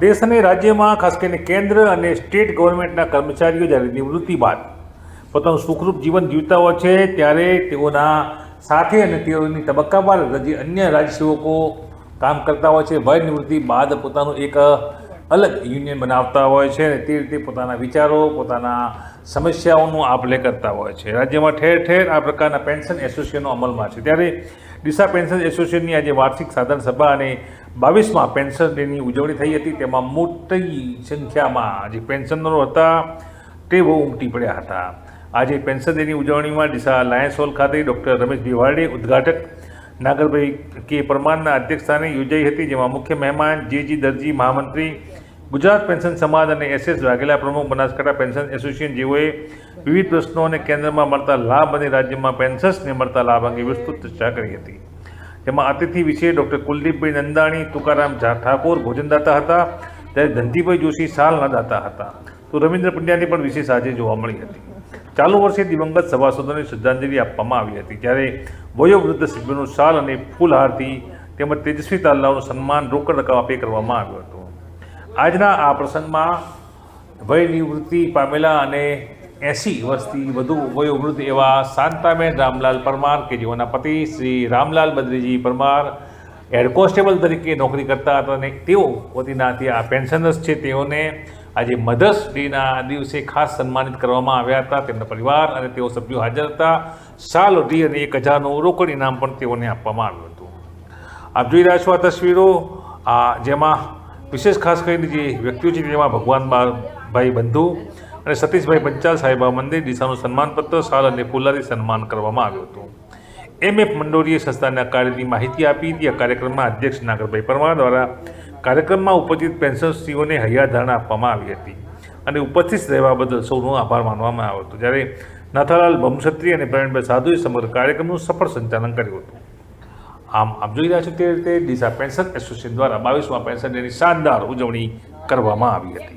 દેશ અને રાજ્યમાં ખાસ કરીને કેન્દ્ર અને સ્ટેટ ગવર્મેન્ટના કર્મચારીઓ જ્યારે નિવૃત્તિ બાદ પોતાનું સુખરૂપ જીવન જીવતા હોય છે ત્યારે તેઓના સાથે અને તેઓની તબક્કાવાર જે અન્ય રાજ્યસેવકો કામ કરતા હોય છે વય નિવૃત્તિ બાદ પોતાનું એક અલગ યુનિયન બનાવતા હોય છે અને તે રીતે પોતાના વિચારો પોતાના સમસ્યાઓનું આપ-લે કરતા હોય છે. રાજ્યમાં ઠેર ઠેર આ પ્રકારના પેન્શન એસોસિએશનો અમલમાં છે. ત્યારે ડીસા પેન્શન એસોસિએશનની આજે વાર્ષિક સાધારણ સભા અને 22મા પેન્શન ડેની ઉજવણી થઈ હતી. તેમાં મોટી સંખ્યામાં જે પેન્શનરો હતા તે બહુ ઉમટી પડ્યા હતા. આજે પેન્શન ડેની ઉજવણીમાં ડીસા લાયન્સ હોલ ખાતે ડૉક્ટર રમેશભાઈ વાડે ઉદ્ઘાટક, નાગરભાઈ કે પરમારના અધ્યક્ષસ્થાને યોજાઈ હતી. જેમાં મુખ્ય મહેમાન જે દરજી મહામંત્રી, ગુજરાત પેન્શન સમાજ અને SS વાઘેલા પ્રમુખ, બનાસકાંઠા પેન્શન એસોસિએશન જેઓએ વિવિધ પ્રશ્નો અને કેન્દ્રમાં મળતા લાભ અને રાજ્યમાં પેન્શન્સને મળતા લાભ અંગે વિસ્તૃત ચર્ચા કરી હતી. જેમાં અતિથિ વિશે ડૉક્ટર કુલદીપભાઈ નંદાણી, તુકારામ ઠાકોર ભોજનદાતા હતા, ત્યારે ધનજીભાઈ જોશી શાલના દાતા હતા. તો રવિન્દ્ર પંડ્યાની પણ વિશેષ આજે જોવા મળી હતી. ચાલુ વર્ષે દિવંગત સભાસદોને શ્રદ્ધાંજલિ આપવામાં આવી હતી. જ્યારે વયોવૃદ્ધ સભ્યોનું શાલ અને ફૂલહારથી તેમજ તેજસ્વી તાલાઓનું સન્માન રોકડ રકમ આપે કરવામાં આવ્યું હતું. આજના આ પ્રસંગમાં વય નિવૃત્તિ પામેલા અને 80 વર્ષથી વધુ વયોવૃદ્ધ એવા શાંતાબેન રામલાલ પરમાર કે જેઓના પતિ શ્રી રામલાલ બદ્રીજી પરમાર હેડ કોન્સ્ટેબલ તરીકે નોકરી કરતા હતા અને તેઓ વતીનાથી આ પેન્શનર્સ છે તેઓને આજે મધર્સ ડેના દિવસે ખાસ સન્માનિત કરવામાં આવ્યા હતા. તેમના પરિવાર અને તેઓ સભ્યો હાજર હતા. શાલ ઓઢી અને 1000નું રોકડ ઇનામ પણ તેઓને આપવામાં આવ્યું હતું. આપ જોઈ રહ્યા છો આ તસવીરો, જેમાં વિશેષ ખાસ કરીને જે વ્યક્તિઓ છે તેમાં ભગવાનભાઈ બંધુ અને સતીશભાઈ પંચાલ સાહેબા મંદિર ડીસાનું સન્માનપત્ર, શાલ અને ફૂલહારી સન્માન કરવામાં આવ્યું હતું. MF મંડોરીએ સંસ્થાના કાર્યની માહિતી આપી હતી. આ કાર્યક્રમમાં અધ્યક્ષ નાગરભાઈ પરમાર દ્વારા કાર્યક્રમમાં ઉપસ્થિત પેન્શનર્સોને હૈયાધારણા આપવામાં આવી હતી અને ઉપસ્થિત રહેવા બદલ સૌનો આભાર માનવામાં આવ્યો હતો. જ્યારે નાથાલાલ બ્રહ્મક્ષત્રી અને પ્રવીણભાઈ સાધુએ સમગ્ર કાર્યક્રમનું સફળ સંચાલન કર્યું હતું. આમ આપ જોઈ રહ્યા છો તે રીતે ડીસા પેન્શન એસોસિએશન દ્વારા 22મા પેન્શન ડેની શાનદાર ઉજવણી કરવામાં આવી હતી.